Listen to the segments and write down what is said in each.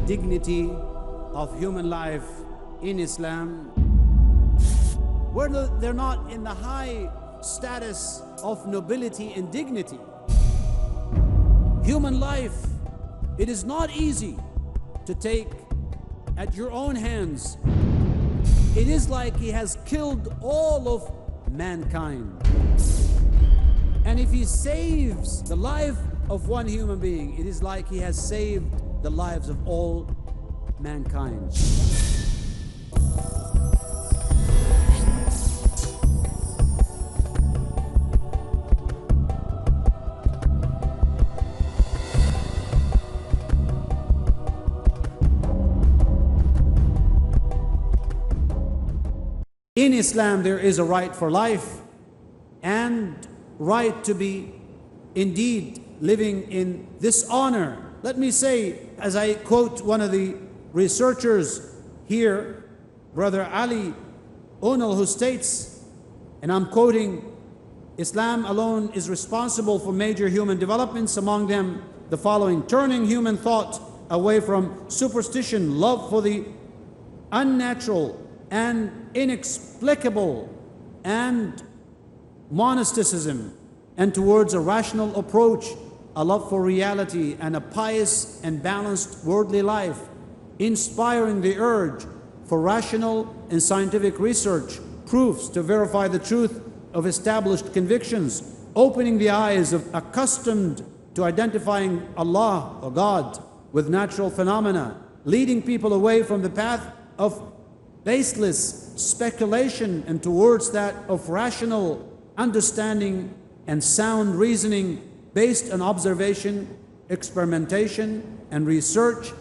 dignity of human life in Islam, where they're not in the high status of nobility and dignity. Human life, it is not easy to take at your own hands. It is like He has killed all of mankind. And if He saves the life of one human being, it is like He has saved the lives of all mankind. In Islam, there is a right for life and right to be indeed living in this honor. Let me say, as I quote one of the researchers here, Brother Ali Ullal, who states, and I'm quoting, Islam alone is responsible for major human developments, among them the following: turning human thought away from superstition, love for the unnatural and inexplicable, and monasticism, and towards a rational approach, a love for reality, and a pious and balanced worldly life, inspiring the urge for rational and scientific research, proofs to verify the truth of established convictions, opening the eyes of accustomed to identifying Allah or God with natural phenomena, leading people away from the path of baseless speculation and towards that of rational understanding and sound reasoning based on observation, experimentation, and research,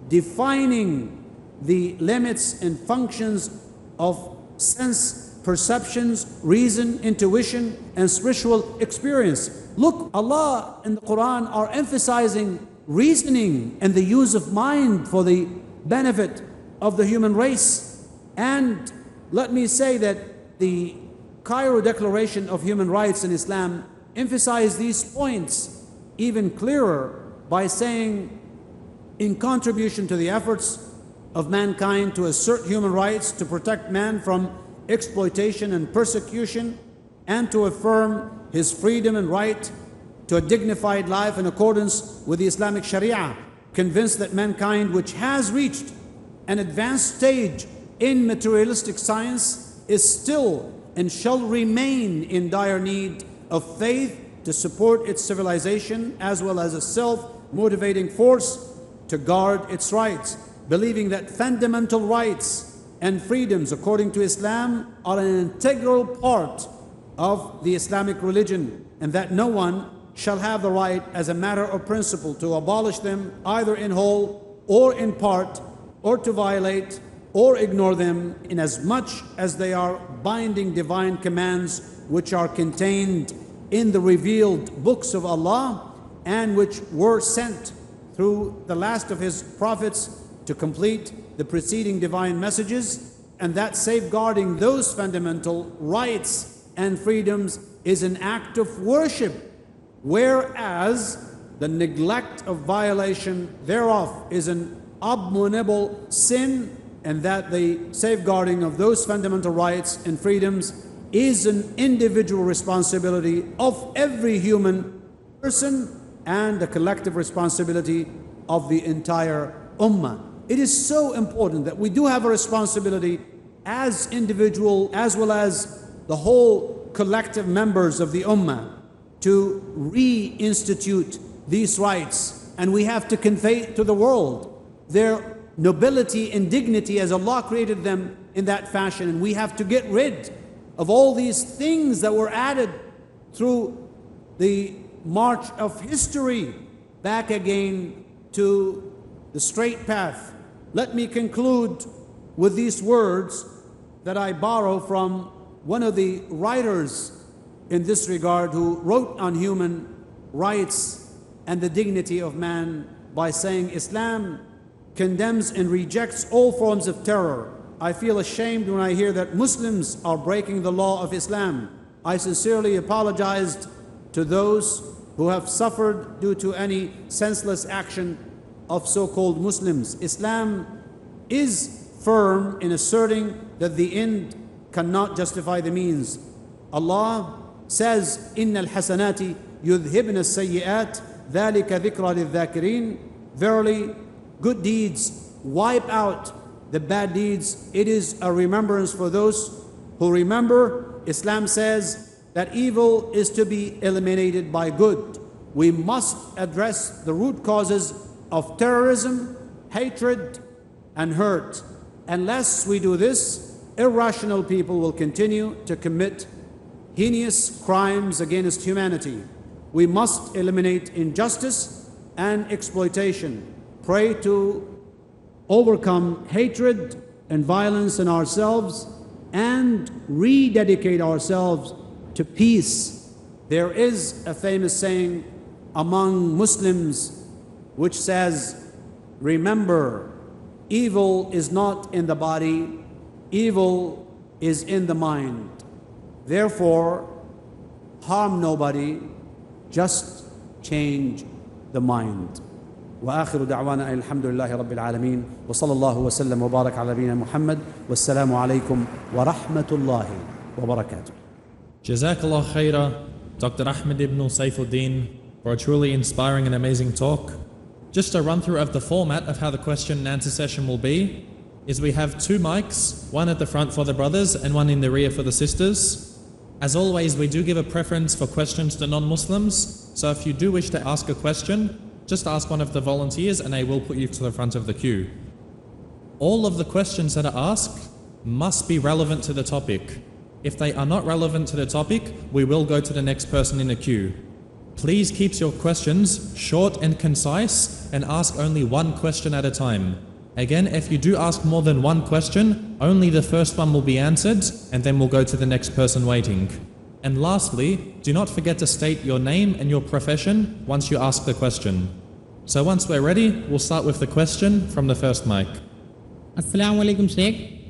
defining the limits and functions of sense perceptions, reason, intuition, and spiritual experience. Look, Allah and the Quran are emphasizing reasoning and the use of mind for the benefit of the human race. And let me say that the Cairo Declaration of Human Rights in Islam emphasizes these points even clearer by saying, in contribution to the efforts of mankind to assert human rights, to protect man from exploitation and persecution, and to affirm his freedom and right to a dignified life in accordance with the Islamic Sharia, convinced that mankind, which has reached an advanced stage in materialistic science, is still and shall remain in dire need of faith to support its civilization, as well as a self-motivating force to guard its rights, believing that fundamental rights and freedoms according to Islam are an integral part of the Islamic religion, and that no one shall have the right as a matter of principle to abolish them either in whole or in part, or to violate or ignore them, inasmuch as they are binding divine commands which are contained in the revealed books of Allah, and which were sent through the last of His prophets to complete the preceding divine messages, and that safeguarding those fundamental rights and freedoms is an act of worship, whereas the neglect of violation thereof is an abominable sin, and that the safeguarding of those fundamental rights and freedoms is an individual responsibility of every human person and a collective responsibility of the entire ummah. It is so important that we do have a responsibility as individual as well as the whole collective members of the ummah to reinstitute these rights, and we have to convey to the world their nobility and dignity as Allah created them in that fashion. And we have to get rid of all these things that were added through the march of history back again to the straight path. Let me conclude with these words that I borrow from one of the writers in this regard, who wrote on human rights and the dignity of man by saying, Islam condemns and rejects all forms of terror. I feel ashamed when I hear that Muslims are breaking the law of Islam. I sincerely apologized to those who have suffered due to any senseless action of so-called Muslims. Islam is firm in asserting that the end cannot justify the means. Allah says, إِنَّ الْحَسَنَاتِ يُذْهِبْنَ السَّيِّئَاتِ ذَلِكَ ذِكْرَى لِلذَّاكِرِينَ. Verily, good deeds wipe out the bad deeds. It is a remembrance for those who remember. Islam says that evil is to be eliminated by good. We must address the root causes of terrorism, hatred, and hurt. Unless we do this, irrational people will continue to commit heinous crimes against humanity. We must eliminate injustice and exploitation. Pray to overcome hatred and violence in ourselves and rededicate ourselves to peace. There is a famous saying among Muslims which says, remember, evil is not in the body, evil is in the mind. Therefore, harm nobody, just change the mind. وآخر دعوانا أن الحمد لله رب العالمين وصلى الله وسلم وبارك على نبينا محمد والسلام عليكم ورحمة الله وبركاته. Jazakallah khaira, Dr. Ahmed Ibn Saifuddin, for a truly inspiring and amazing talk. Just a run through of the format of how the question and answer session will be is we have 2 mics, one at the front for the brothers and one in the rear for the sisters. As always, we do give a preference for questions to non-Muslims, so if you do wish to ask a question, just ask one of the volunteers and they will put you to the front of the queue. All of the questions that are asked must be relevant to the topic. If they are not relevant to the topic, we will go to the next person in the queue. Please keep your questions short and concise and ask only one question at a time. Again, if you do ask more than one question, only the first one will be answered and then we'll go to the next person waiting. And lastly, do not forget to state your name and your profession once you ask the question. So once we're ready, we'll start with the question from the first mic. Assalamu alaikum, Sheikh.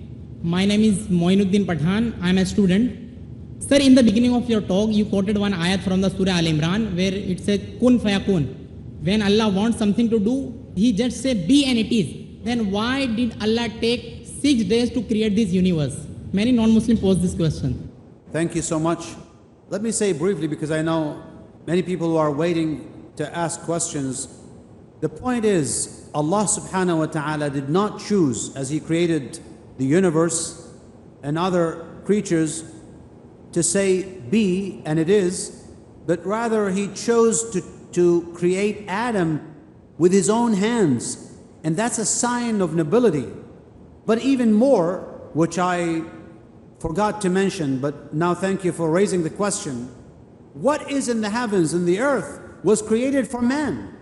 My name is Moinuddin Pathan. I am a student. Sir, in the beginning of your talk, you quoted one ayat from the Surah Al Imran where it says, Kun fayakun. When Allah wants something to do, He just says, be and it is. Then why did Allah take 6 days to create this universe? Many non-Muslims pose this question. Thank you so much. Let me say briefly, because I know many people who are waiting to ask questions. The point is, Allah subhanahu wa ta'ala did not choose, as He created the universe and other creatures, to say be and it is, but rather He chose to create Adam with His own hands. And that's a sign of nobility. But even more, which I forgot to mention, but now thank you for raising the question. What is in the heavens and the earth was created for man.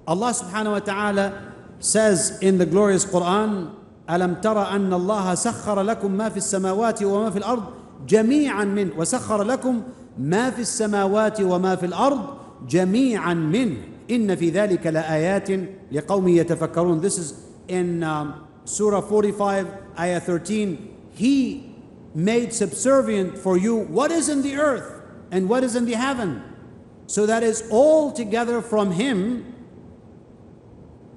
Allah subhanahu wa ta'ala says in the glorious Quran, أَلَمْ تَرَ أَنَّ اللَّهَ سَخَّرَ لَكُم مَا فِي السَّمَاوَاتِ وَمَا فِي الْأَرْضِ جَمِيعًا مِنْهُ وَسَخَّرَ لَكُم مَا فِي السَّمَاوَاتِ وَمَا فِي الْأَرْضِ جَمِيعًا مِنْهُ إِنَّ فِي ذَلِكَ لَآيَاتٍ لِقَوْمٍ يَتَفَكَّرُونَ. This is in Surah 45, Ayah 13. He made subservient for you what is in the earth and what is in the heaven. So that is all together from Him.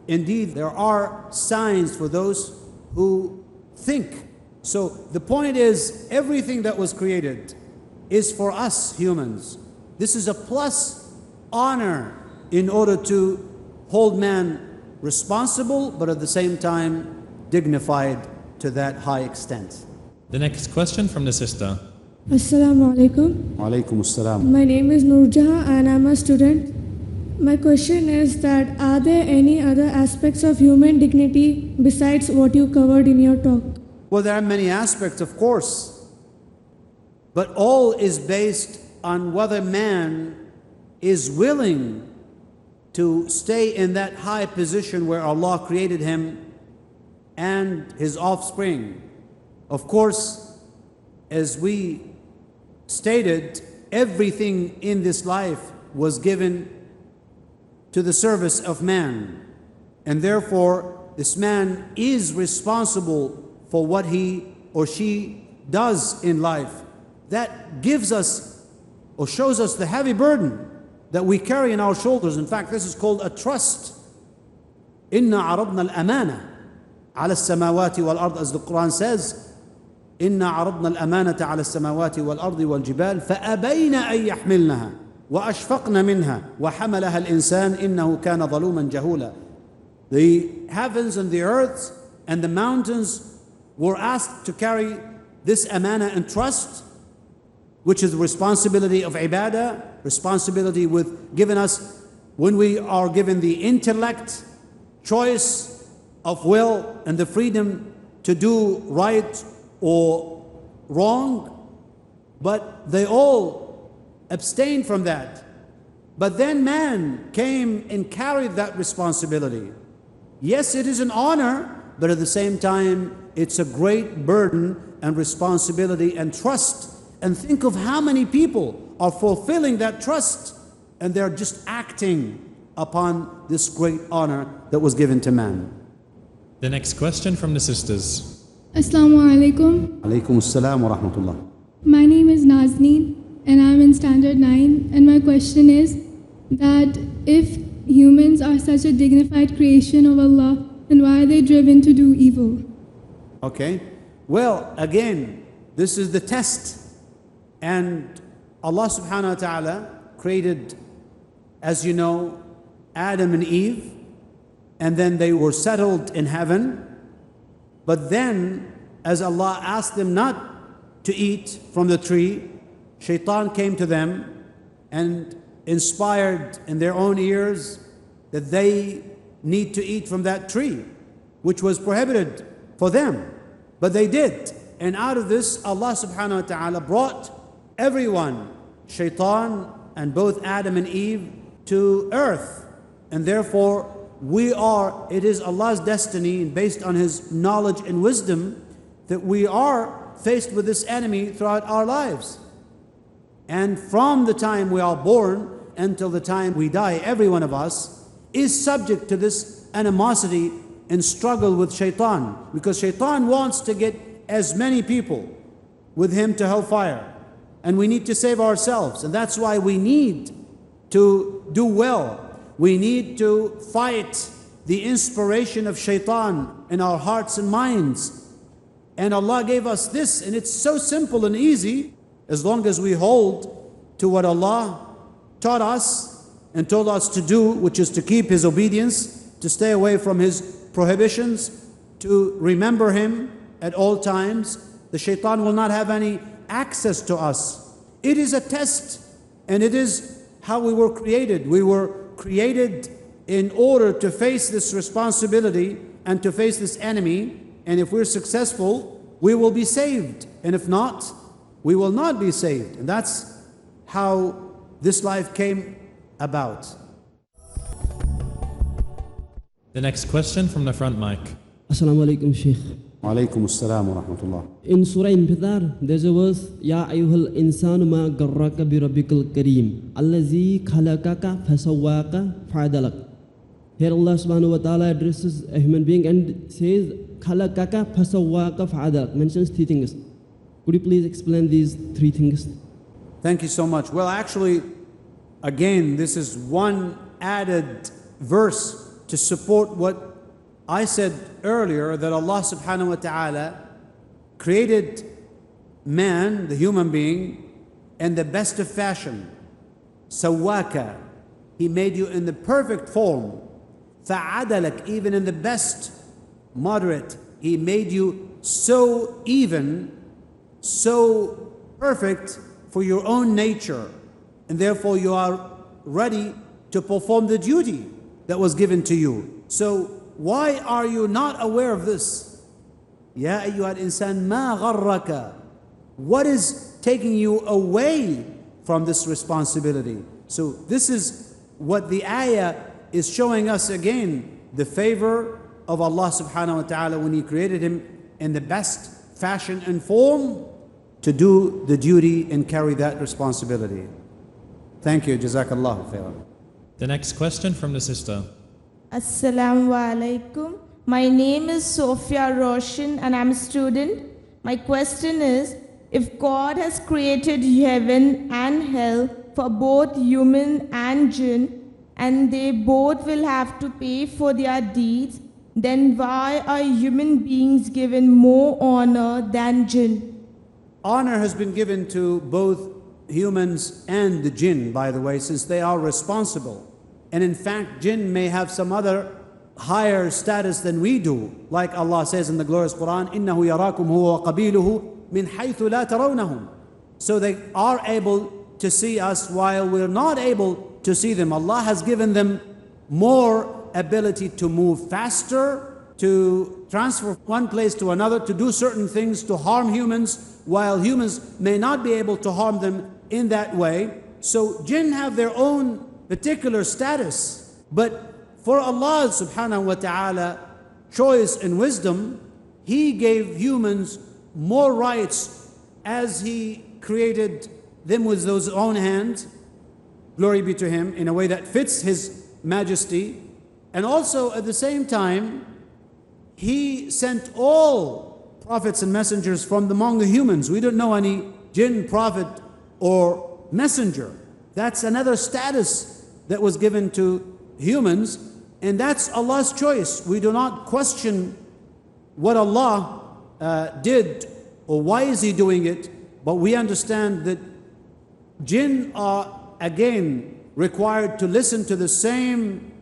Indeed, there are signs for those who think. So the point is, everything that was created is for us humans. This is a plus honor in order to hold man responsible, but at the same time dignified to that high extent. The next question from the sister. Assalamu alaikum. Walaikum assalam. My name is Nurjaha and I'm a student. My question is that are there any other aspects of human dignity besides what you covered in your talk? Well, there are many aspects, of course, but all is based on whether man is willing to stay in that high position where Allah created him and his offspring. Of course, as we stated, everything in this life was given to the service of man, and therefore this man is responsible for what he or she does in life. That gives us or shows us the heavy burden that we carry in our shoulders. In fact, this is called a trust. إِنَّا عَرَضْنَا الْأَمَانَةَ عَلَى السَّمَاوَاتِ وَالْأَرْضِ, as the Quran says, إِنَّا عَرَضْنَا الْأَمَانَةَ عَلى السَّمَاوَاتِ وَالْأَرْضِ وَالْجِبَالِ فَأَبَيْنَ أَن يَحْمِلْنَهَا وَأَشْفَقْنَ مِنْهَا وَحَمَلَهَا الْإِنسَانُ إِنَّهُ كَانَ ظَلُومًا جَهُولًا. The heavens and the earth and the mountains were asked to carry this amana and trust, which is the responsibility of ibadah, responsibility with given us when we are given the intellect, choice of will and the freedom to do right or wrong, but they all abstained from that. But then man came and carried that responsibility. Yes, it is an honor, but at the same time, it's a great burden and responsibility and trust. And think of how many people are fulfilling that trust and they're just acting upon this great honor that was given to man. The next question from the sisters. Assalamu alaikum. Alaykum assalam wa rahmatullah. My name is Nazneen and I'm in standard 9, and my question is that if humans are such a dignified creation of Allah, then why are they driven to do evil? Okay. Well, again, this is the test. And Allah subhanahu wa ta'ala created, as you know, Adam and Eve, and then they were settled in heaven. But then, as Allah asked them not to eat from the tree, Shaitan came to them and inspired in their own ears that they need to eat from that tree, which was prohibited for them. But they did. And out of this, Allah subhanahu wa ta'ala brought everyone, Shaitan and both Adam and Eve, to earth. And therefore, it is Allah's destiny, based on His knowledge and wisdom, that we are faced with this enemy throughout our lives. And from the time we are born until the time we die, every one of us is subject to this animosity and struggle with Shaitan, because Shaitan wants to get as many people with him to hellfire, and we need to save ourselves. And that's why we need to do well. We need to fight the inspiration of Shaitan in our hearts and minds. And Allah gave us this, and it's so simple and easy, as long as we hold to what Allah taught us and told us to do, which is to keep His obedience, to stay away from His prohibitions, to remember Him at all times. The Shaitan will not have any access to us. It is a test, and it is how we were created. We were created in order to face this responsibility and to face this enemy. And if we're successful, we will be saved. And if not, we will not be saved. And that's how this life came about. The next question from the front mic. Assalamu alaikum, Sheikh. Alaykum assalam wa rahmatullah. In Surah Infitar, there's a verse, Ya ayyuhal insanu ma garraka bi rabbikal kareem, allazi khalaqaka fasawwaka fa'adalak. Here Allah subhanahu wa ta'ala addresses a human being and says, Khalaqaka fasawwaka fa'adalak, mentions three things. Could you please explain these three things? Thank you so much. Well, actually, again, this is one added verse to support what I said earlier, that Allah subhanahu wa ta'ala created man, the human being, in the best of fashion. Sawwaka. He made you in the perfect form. Fa'adalak, even in the best, moderate. He made you so even, so perfect for your own nature. And therefore you are ready to perform the duty that was given to you. So why are you not aware of this? Ya ayyuhal insan ma gharraka. What is taking you away from this responsibility? So this is what the ayah is showing us again, the favor of Allah subhanahu wa ta'ala when He created him in the best fashion and form to do the duty and carry that responsibility. Thank you. Jazakallahu khairan. The next question from the sister. Assalamu alaikum. My name is Sophia Roshan and I'm a student. My question is, if God has created heaven and hell for both human and jinn, and they both will have to pay for their deeds, then why are human beings given more honor than jinn? Honor has been given to both humans and the jinn, by the way, since they are responsible. And in fact, jinn may have some other higher status than we do. Like Allah says in the glorious Quran, إِنَّهُ يَرَاكُمْ هُوَ وَقَبِيلُهُ مِنْ حَيْثُ لَا تَرَوْنَهُمْ. So they are able to see us while we're not able to see them. Allah has given them more ability to move faster, to transfer from one place to another, to do certain things, to harm humans, while humans may not be able to harm them in that way. So jinn have their own particular status. But for Allah subhanahu wa ta'ala choice and wisdom, He gave humans more rights as He created them with those own hands. Glory be to Him, in a way that fits His majesty. And also at the same time, He sent all prophets and messengers from among the humans. We don't know any jinn prophet or messenger. That's another status that was given to humans, and that's Allah's choice. We do not question what Allah did or why is He doing it, but we understand that jinn are again required to listen to the same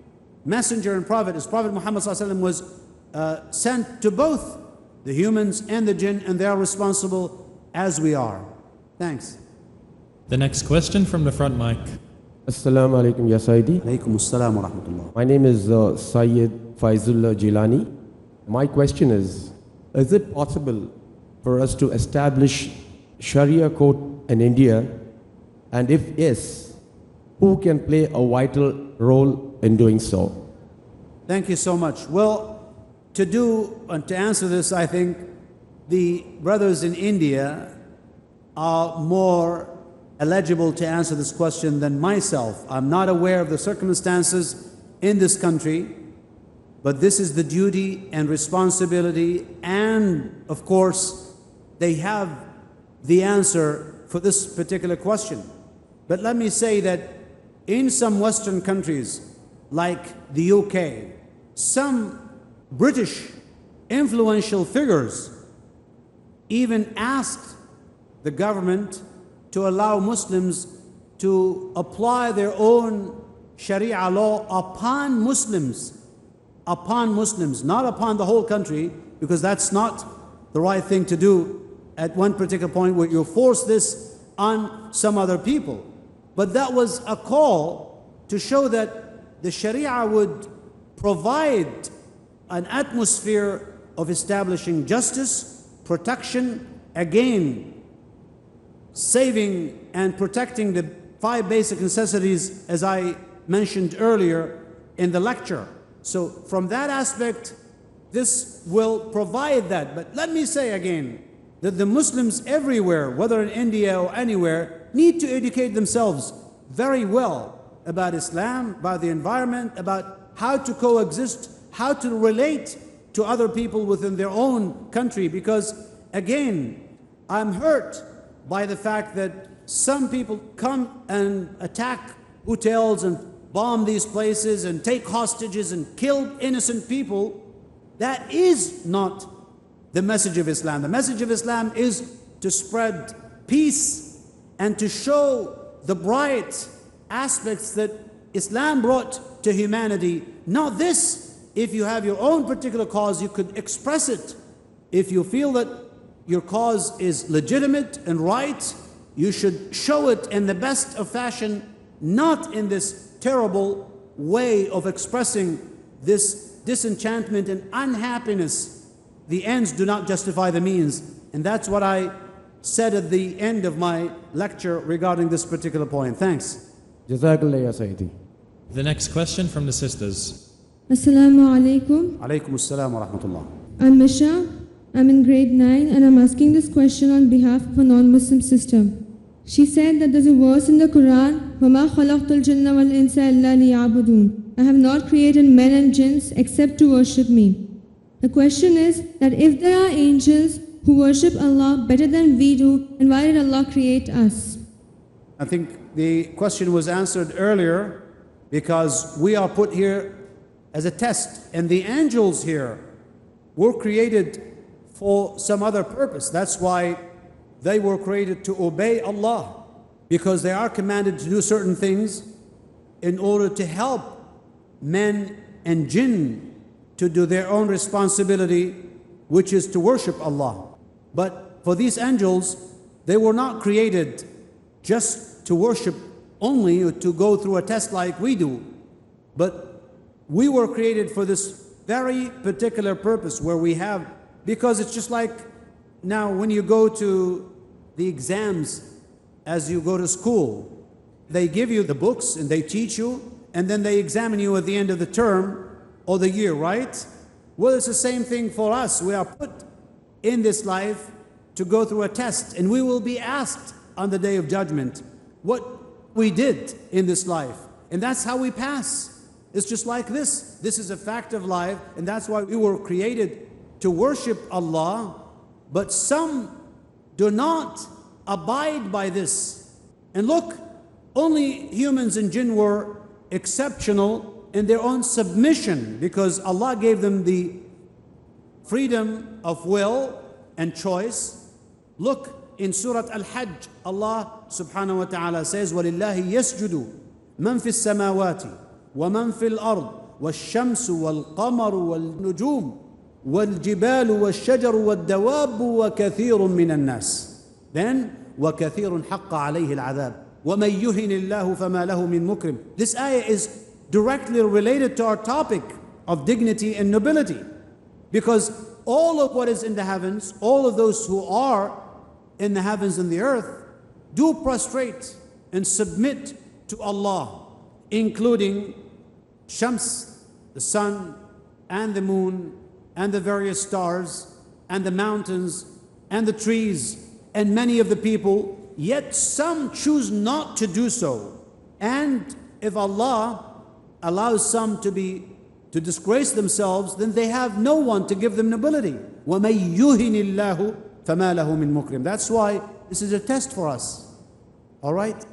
messenger and prophet as Prophet Muhammad ﷺ was sent to both the humans and the jinn, and they are responsible as we are. Thanks. The next question from the front mic. Assalamu alaikum ya Sayyidi. Alaykum assalam wa rahmatullah. My name is Sayyid Faizullah Jilani. My question is it possible for us to establish Sharia court in India? And if yes, who can play a vital role in doing so? Thank you so much. Well, to answer this, I think the brothers in India are more eligible to answer this question than myself. I'm not aware of the circumstances in this country, but this is the duty and responsibility, and of course, they have the answer for this particular question. But let me say that in some Western countries, like the UK, some British influential figures even asked the government to allow Muslims to apply their own Sharia law upon Muslims, not upon the whole country, because that's not the right thing to do at one particular point where you force this on some other people. But that was a call to show that the Sharia would provide an atmosphere of establishing justice, protection, again, saving and protecting the 5 basic necessities as I mentioned earlier in the lecture. So from that aspect, this will provide that. But let me say again that the Muslims everywhere, whether in India or anywhere, need to educate themselves very well about Islam, about the environment, about how to coexist, how to relate to other people within their own country. Because again, I'm hurt by the fact that some people come and attack hotels and bomb these places and take hostages and kill innocent people. That is not the message of Islam. The message of Islam is to spread peace and to show the bright aspects that Islam brought to humanity. Not this. If you have your own particular cause, you could express it. If you feel that your cause is legitimate and right, you should show it in the best of fashion, not in this terrible way of expressing this disenchantment and unhappiness. The ends do not justify the means. And that's what I said at the end of my lecture regarding this particular point. Thanks. Jazakallah ya Sayyidi. The next question from the sisters. Assalamu alaikum. Alaykum assalam wa rahmatullah. I'm Misha. I'm in grade 9 and I'm asking this question on behalf of a non-Muslim sister. She said that there's a verse in the Quran, وَمَا خَلَقْتُ الْجِنَّ وَالْإِنسَ إِلَّا لِيَعْبُدُونَ. I have not created men and jinns except to worship me. The question is that if there are angels who worship Allah better than we do, then why did Allah create us? I think the question was answered earlier because we are put here as a test. And the angels here were created for some other purpose. That's why they were created to obey Allah, because they are commanded to do certain things in order to help men and jinn to do their own responsibility, which is to worship Allah. But for these angels, they were not created just to worship only, or to go through a test like we do. But we were created for this very particular purpose, where we have, because it's just like now when you go to the exams as you go to school, they give you the books and they teach you, and then they examine you at the end of the term or the year, right? Well, it's the same thing for us. We are put in this life to go through a test, and we will be asked on the Day of Judgment what we did in this life. And that's how we pass. It's just like this. This is a fact of life, and that's why we were created to worship Allah. But some do not abide by this. And look, only humans and jinn were exceptional in their own submission, because Allah gave them the freedom of will and choice. Look, in Surah Al-Hajj, Allah subhanahu wa ta'ala says, وَلِلَّهِ يَسْجُدُ مَنْ فِي السَّمَاوَاتِ وَمَنْ فِي الْأَرْضِ وَالشَّمْسُ وَالْقَمَرُ وَالنُّجُومُ وَالْجِبَالُ وَالشَّجَرُ وَالدَّوَابُ وَكَثِيرٌ مِّنَ النَّاسِ. Then, وَكَثِيرٌ حَقَّ عَلَيْهِ الْعَذَابُ وَمَنْ يُهِنِ اللَّهُ فَمَا لَهُ مِنْ مُكْرِمٍ. This ayah is directly related to our topic of dignity and nobility, because all of what is in the heavens, all of those who are in the heavens and the earth, do prostrate and submit to Allah, including Shams, the sun, and the moon, and the various stars, and the mountains, and the trees, and many of the people. Yet some choose not to do so. And if Allah allows some to disgrace themselves, then they have no one to give them nobility. وَمَن يُهِنِ اللَّهُ فَمَا لَهُ مِن مُكْرِمٍ. That's why this is a test for us. All right?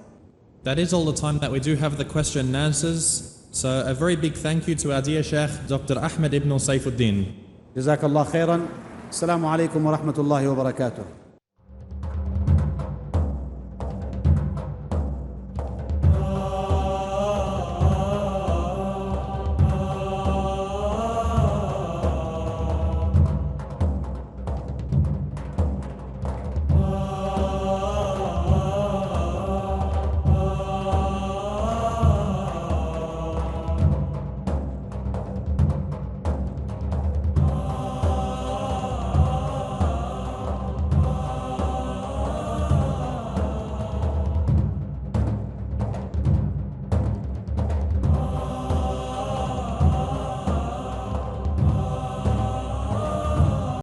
That is all the time that we do have the question and answers. So a very big thank you to our dear Sheikh, Dr. Ahmed Ibn Saifuddin. Jazakallah khairan. Assalamu alaikum wa rahmatullahi wa barakatuh.